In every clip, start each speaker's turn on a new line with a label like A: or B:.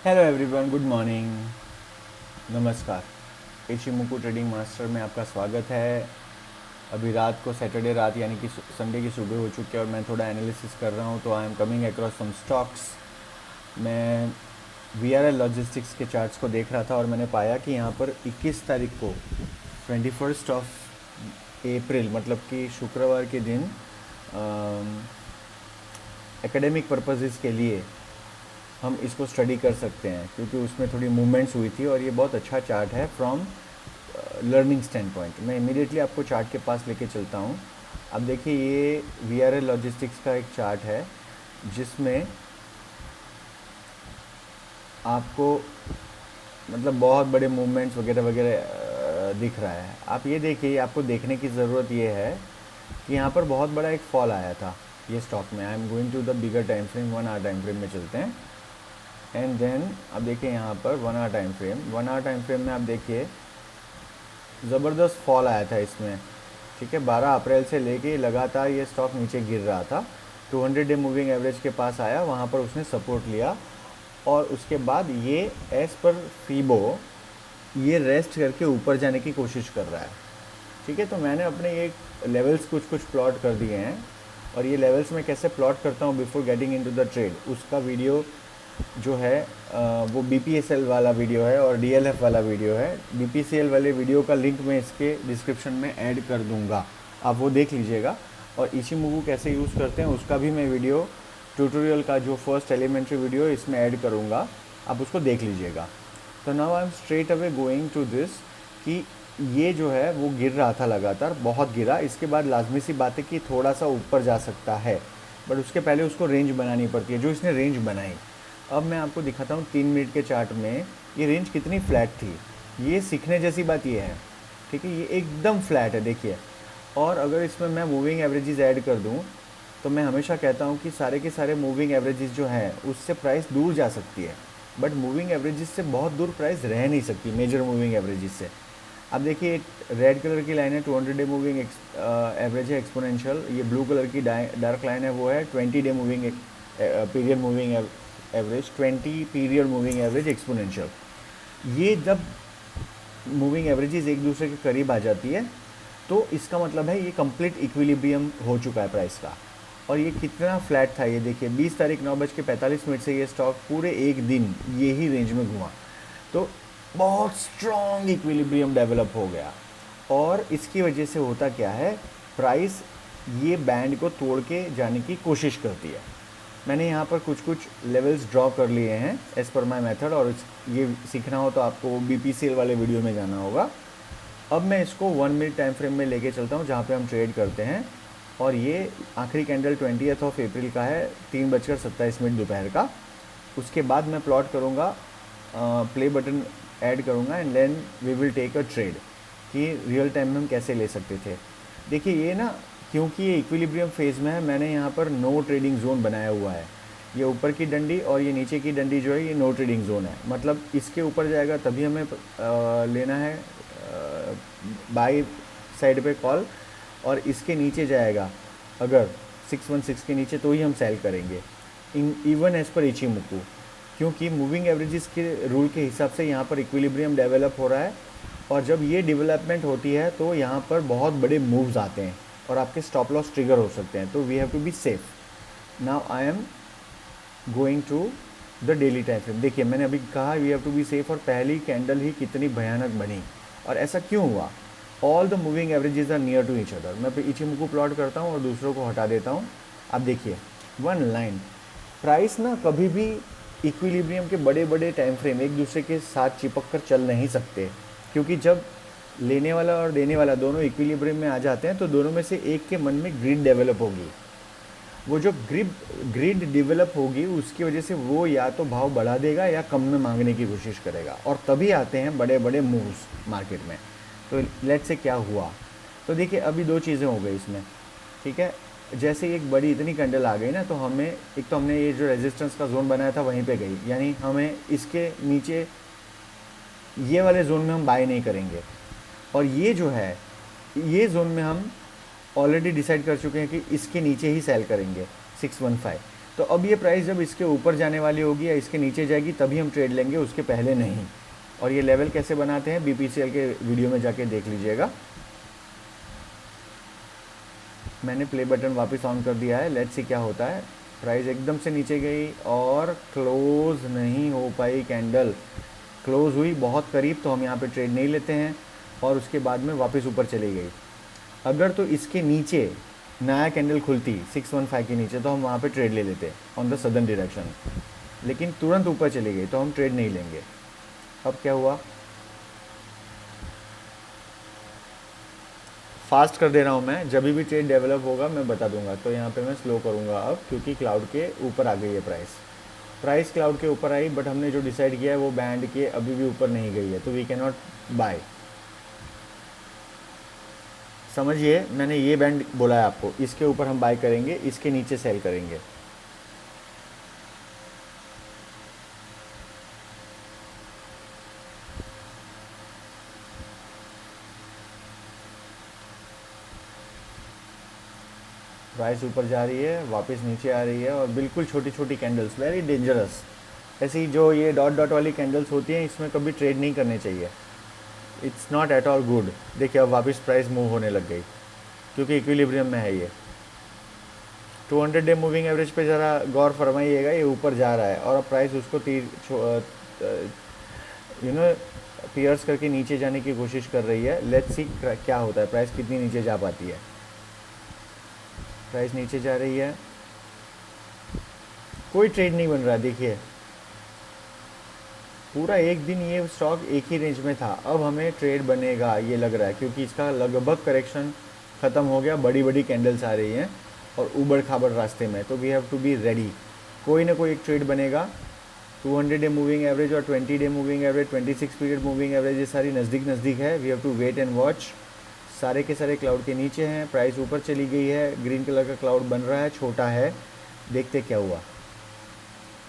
A: Hello everyone, good morning, नमस्कार। इचिमुकु trading master में आपका स्वागत है। अभी रात को सैटरडे रात यानी कि संडे की सुबह हो चुकी है और मैं थोड़ा एनालिसिस कर रहा हूँ। तो I am coming across some stocks. मैं VRL लॉजिस्टिक्स के चार्ट्स को देख रहा था और मैंने पाया कि यहाँ पर 21 तारीख को 21 अप्रैल मतलब कि शुक्रवार के दिन एकेडमिक पर्पसेस के लिए हम इसको स्टडी कर सकते हैं, क्योंकि उसमें थोड़ी मूवमेंट्स हुई थी और ये बहुत अच्छा चार्ट है फ्रॉम लर्निंग स्टैंड पॉइंट। मैं इमीडिएटली आपको चार्ट के पास लेके चलता हूँ। अब देखिए, ये VRL लॉजिस्टिक्स का एक चार्ट है जिसमें आपको मतलब बहुत बड़े मूवमेंट्स वगैरह वगैरह दिख रहा है। आप ये देखिए, आपको देखने की ज़रूरत ये है कि यहाँ पर बहुत बड़ा एक फॉल आया था ये स्टॉक में। I am going to the bigger time frame, 1 hour time frame में चलते हैं। एंड देन अब देखिए यहाँ पर 1 hour time frame, 1 hour time frame में आप देखिए ज़बरदस्त फॉल आया था इसमें। ठीक है, 12 अप्रैल से लेके लगातार ये स्टॉक नीचे गिर रहा था। 200 डे मूविंग एवरेज के पास आया, वहाँ पर उसने सपोर्ट लिया और उसके बाद ये एज पर फीबो ये रेस्ट करके ऊपर जाने की कोशिश कर रहा है। ठीक है, तो मैंने अपने ये लेवल्स कुछ कुछ प्लॉट कर दिए हैं और ये लेवल्स मैं कैसे प्लॉट करता हूँ before getting into the trade, उसका वीडियो जो है वो BPSL वाला वीडियो है और DLF वाला वीडियो है। BPCL वाले वीडियो का लिंक मैं इसके डिस्क्रिप्शन में ऐड कर दूंगा, आप वो देख लीजिएगा। और इचिमुकु कैसे यूज़ करते हैं उसका भी मैं वीडियो ट्यूटोरियल का जो फर्स्ट एलिमेंट्री वीडियो इसमें ऐड करूँगा, आप उसको देख लीजिएगा। तो now I am straight away going to this कि ये जो है वो गिर रहा था लगातार, बहुत गिरा। इसके बाद लाजमी सी बात है कि थोड़ा सा ऊपर जा सकता है, बट उसके पहले उसको रेंज बनानी पड़ती है, जो इसने रेंज बनाई। अब मैं आपको दिखाता हूँ 3 मिनट के चार्ट में ये रेंज कितनी फ्लैट थी। ये सीखने जैसी बात ये है, ठीक है, ये एकदम फ्लैट है देखिए। और अगर इसमें मैं मूविंग एवरेजेस ऐड कर दूँ तो मैं हमेशा कहता हूँ कि सारे के सारे मूविंग एवरेजेस जो हैं उससे प्राइस दूर जा सकती है, बट मूविंग एवरेजेस से बहुत दूर प्राइस रह नहीं सकती, मेजर मूविंग एवरेजेस से। अब देखिए, एक रेड कलर की लाइन है 200 डे मूविंग एवरेज है एक्सपोनेंशियल। ये ब्लू कलर की डार्क लाइन है वो है 20 day moving period moving average, 20 period moving average exponential. ये जब मूविंग एवरेजेस एक दूसरे के करीब आ जाती है तो इसका मतलब है ये कंप्लीट इक्विलिब्रियम हो चुका है प्राइस का। और ये कितना फ्लैट था ये देखिए, 20 तारीख 9:45 से ये स्टॉक पूरे एक दिन यही रेंज में घुमा, तो बहुत स्ट्रॉन्ग इक्विलिब्रियम डेवलप हो गया। और इसकी वजह से होता क्या है, प्राइस ये बैंड को तोड़ के जाने की कोशिश करती है। मैंने यहाँ पर कुछ कुछ लेवल्स ड्रॉ कर लिए हैं एज़ पर माई मेथड, और ये सीखना हो तो आपको BPCL वाले वीडियो में जाना होगा। अब मैं इसको 1 मिनट टाइम फ्रेम में लेके चलता हूँ जहाँ पे हम ट्रेड करते हैं। और ये आखिरी कैंडल 20 अप्रैल का है, 3:27 दोपहर का। उसके बाद मैं प्लॉट करूँगा, प्ले बटन ऐड करूँगा and then we will take a trade कि रियल टाइम में हम कैसे ले सकते थे। देखिए ये ना, क्योंकि ये इक्विलिब्रियम फेज़ में है, मैंने यहाँ पर नो ट्रेडिंग जोन बनाया हुआ है। ये ऊपर की डंडी और ये नीचे की डंडी जो है ये नो ट्रेडिंग जोन है, मतलब इसके ऊपर जाएगा तभी हमें लेना है बाई साइड पे कॉल, और इसके नीचे जाएगा अगर 616 के नीचे तो ही हम सेल करेंगे, इवन एज पर इचिमुकु, क्योंकि मूविंग एवरेजेस के रूल के हिसाब से यहाँ पर इक्विलिब्रियम डेवलप हो रहा है। और जब ये डेवलपमेंट होती है तो यहाँ पर बहुत बड़े मूव्स आते हैं और आपके स्टॉप लॉस ट्रिगर हो सकते हैं, तो we have to be safe. Now I am going to the daily time frame. देखिए मैंने अभी कहा we have to be safe, और पहली कैंडल ही कितनी भयानक बनी। और ऐसा क्यों हुआ, all the moving averages are near to each other. मैं इचिमुकु प्लॉट करता हूँ और दूसरों को हटा देता हूँ। अब देखिए वन लाइन, प्राइस ना कभी भी इक्विलिब्रियम के बड़े बड़े टाइम फ्रेम एक दूसरे के साथ चिपक कर चल नहीं सकते, क्योंकि जब लेने वाला और देने वाला दोनों इक्विलिब्रियम में आ जाते हैं तो दोनों में से एक के मन में ग्रीड डेवलप होगी। वो जो ग्रीड डेवलप होगी उसकी वजह से वो या तो भाव बढ़ा देगा या कम में मांगने की कोशिश करेगा, और तभी आते हैं बड़े बड़े मूव्स मार्केट में। तो लेट से क्या हुआ, तो देखिए अभी दो चीज़ें हो गई इसमें। ठीक है, जैसे एक बड़ी इतनी कैंडल आ गई ना, तो हमें एक तो हमने ये जो रेजिस्टेंस का जोन बनाया था वहीं पे गई, यानी हमें इसके नीचे ये वाले जोन में हम बाय नहीं करेंगे। और ये जो है ये जोन में हम ऑलरेडी डिसाइड कर चुके हैं कि इसके नीचे ही सेल करेंगे 615। तो अब ये प्राइस जब इसके ऊपर जाने वाली होगी या इसके नीचे जाएगी तभी हम ट्रेड लेंगे, उसके पहले नहीं। और ये लेवल कैसे बनाते हैं BPCL के वीडियो में जाके देख लीजिएगा। मैंने प्ले बटन वापस ऑन कर दिया है, लेट्स सी क्या होता है। प्राइस एकदम से नीचे गई और क्लोज नहीं हो पाई कैंडल, क्लोज हुई बहुत करीब, तो हम यहाँ पे ट्रेड नहीं लेते हैं। और उसके बाद में वापस ऊपर चली गई। अगर तो इसके नीचे नया कैंडल खुलती 615 के नीचे तो हम वहाँ पे ट्रेड ले लेते ऑन द सदर्न डायरेक्शन, लेकिन तुरंत ऊपर चली गई तो हम ट्रेड नहीं लेंगे। अब क्या हुआ, फास्ट कर दे रहा हूँ मैं, जब भी ट्रेड डेवलप होगा मैं बता दूंगा। तो यहाँ पे मैं स्लो करूँगा अब, क्योंकि क्लाउड के ऊपर आ गई है प्राइस क्लाउड के ऊपर आई, बट हमने जो डिसाइड किया है वो बैंड के अभी भी ऊपर नहीं गई है, तो वी कैन नॉट बाय। समझिए, मैंने ये बैंड बोला है आपको, इसके ऊपर हम बाय करेंगे, इसके नीचे सेल करेंगे। प्राइस ऊपर जा रही है, वापस नीचे आ रही है, और बिल्कुल छोटी छोटी कैंडल्स, वेरी डेंजरस। ऐसी जो ये डॉट डॉट वाली कैंडल्स होती हैं, इसमें कभी ट्रेड नहीं करने चाहिए, it's not at all good. देखिए अब वापस प्राइस मूव होने लग गई, क्योंकि इक्विलिब्रियम में है ये। 200 डे मूविंग एवरेज पे ज़रा गौर फरमाइएगा, ये ऊपर जा रहा है और अब प्राइस उसको पियर्स करके नीचे जाने की कोशिश कर रही है। लेट्स सी क्या होता है, प्राइस कितनी नीचे जा पाती है। प्राइस नीचे जा रही है, कोई ट्रेड नहीं बन रहा। देखिए पूरा एक दिन ये स्टॉक एक ही रेंज में था, अब हमें ट्रेड बनेगा ये लग रहा है, क्योंकि इसका लगभग करेक्शन ख़त्म हो गया, बड़ी बड़ी कैंडल्स आ रही हैं और ऊबड़ खाबड़ रास्ते में, तो we have to be ready. कोई ना कोई एक ट्रेड बनेगा। 200 डे मूविंग एवरेज और 20 day moving average, 26 period moving average, ये सारी नज़दीक नज़दीक है। We have to wait and watch. सारे के सारे क्लाउड के नीचे हैं, प्राइस ऊपर चली गई है, ग्रीन कलर का क्लाउड बन रहा है, छोटा है, देखते क्या हुआ।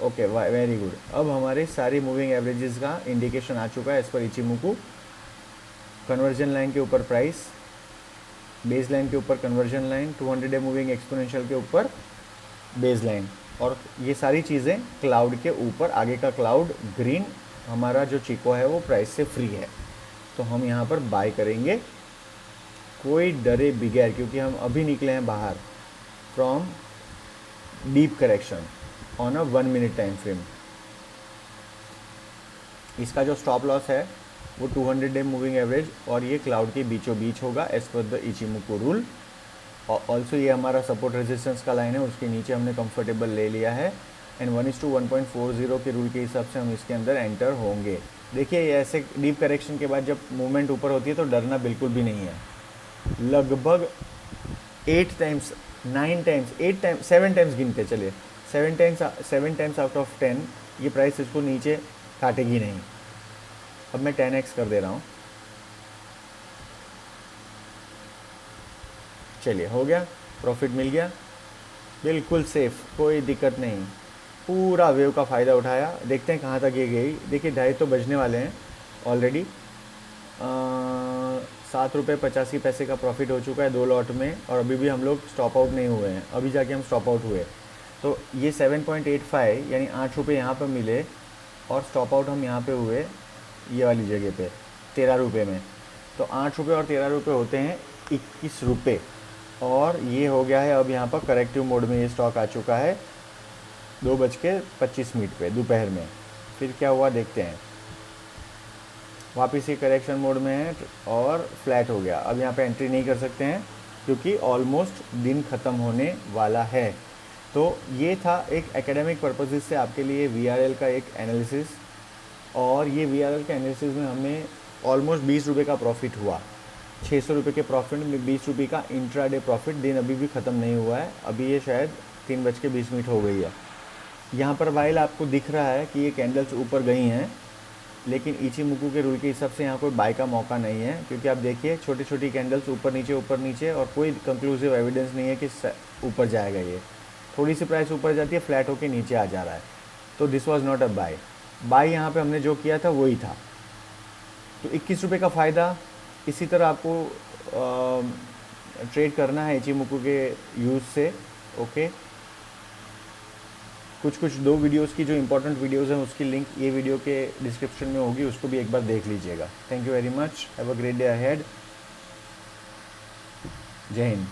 A: Okay, very good. अब हमारे सारी मूविंग एवरेजेस का इंडिकेशन आ चुका है as per Ichimoku. Conversion line के ऊपर प्राइस, बेस लाइन के ऊपर conversion line, 200 day moving exponential के ऊपर बेस लाइन, और ये सारी चीज़ें क्लाउड के ऊपर। आगे का क्लाउड ग्रीन, हमारा जो चिको है वो प्राइस से फ्री है, तो हम यहाँ पर बाय करेंगे। कोई डरे बिगैर, क्योंकि हम अभी निकले हैं बाहर from deep correction on a 1 minute time frame. इसका जो स्टॉप लॉस है वो 200 डे मूविंग एवरेज और ये क्लाउड के बीचों बीच होगा as per the Ichimoku rule. और ऑल्सो ये हमारा सपोर्ट रेजिस्टेंस का लाइन है, उसके नीचे हमने कंफर्टेबल ले लिया है, एंड 1:1.40 के रूल के हिसाब से हम इसके अंदर एंटर होंगे। देखिए ऐसे डीप करेक्शन के बाद जब मूवमेंट ऊपर होती है तो डरना बिल्कुल भी नहीं है। लगभग 8 टाइम्स, 9 टाइम्स, 8 टाइम्स, 7 टाइम्स गिनते चलिए, 7 टाइम्स आउट ऑफ 10 ये प्राइस इसको नीचे काटेगी नहीं। अब मैं 10x कर दे रहा हूँ, चलिए हो गया, प्रॉफिट मिल गया, बिल्कुल सेफ, कोई दिक्कत नहीं। पूरा वेव का फ़ायदा उठाया। देखते हैं कहाँ तक ये गई। देखिए 2:30 तो बजने वाले हैं ऑलरेडी। 7 रुपये 85 पैसे का प्रॉफिट हो चुका है 2 लॉट में, और अभी भी हम लोग स्टॉप आउट नहीं हुए हैं, अभी जाके हम स्टॉप आउट हुए। तो ये 7.85 यानी 8 रुपये यहाँ पर मिले, और स्टॉप आउट हम यहाँ पे हुए ये वाली जगह पे 13 रुपये में। तो 8 रुपये और 13 रुपये होते हैं 21 रुपये, और ये हो गया है अब यहाँ पर करेक्टिव मोड में ये स्टॉक आ चुका है 2:25 पे दोपहर में। फिर क्या हुआ देखते हैं, वापस ये करेक्शन मोड में है और फ्लैट हो गया। अब यहाँ पे एंट्री नहीं कर सकते हैं क्योंकि ऑलमोस्ट दिन ख़त्म होने वाला है। तो ये था एक एकेडमिक पर्पसेस से आपके लिए VRL का एक एनालिसिस, और ये VRL के एनालिसिस में हमें ऑलमोस्ट 20 रुपये का प्रॉफिट हुआ। 600 रुपये के प्रॉफिट में 20 रुपये का इंट्राडे प्रॉफिट। दिन अभी भी ख़त्म नहीं हुआ है, अभी ये शायद 3:20 हो गई है। यहाँ पर वाइल आपको दिख रहा है कि ये कैंडल्स ऊपर गई हैं, लेकिन इचिमोकू के रूल के हिसाब से यहाँ कोई बाय का मौका नहीं है, क्योंकि आप देखिए छोटी छोटी कैंडल्स ऊपर नीचे, और कोई कंक्लूसिव एविडेंस नहीं है कि ऊपर जाएगा। ये थोड़ी सी प्राइस ऊपर जाती है, फ्लैट होके नीचे आ जा रहा है, तो this was not a buy यहाँ पे हमने जो किया था वही था। तो 21 रुपये का फ़ायदा। इसी तरह आपको ट्रेड करना है इचिमोकू के यूज़ से। ओके, कुछ कुछ 2 वीडियोस की जो इंपॉर्टेंट वीडियोस हैं उसकी लिंक ये वीडियो के डिस्क्रिप्शन में होगी, उसको भी एक बार देख लीजिएगा। Thank you very much, have a great day ahead. जय हिंद।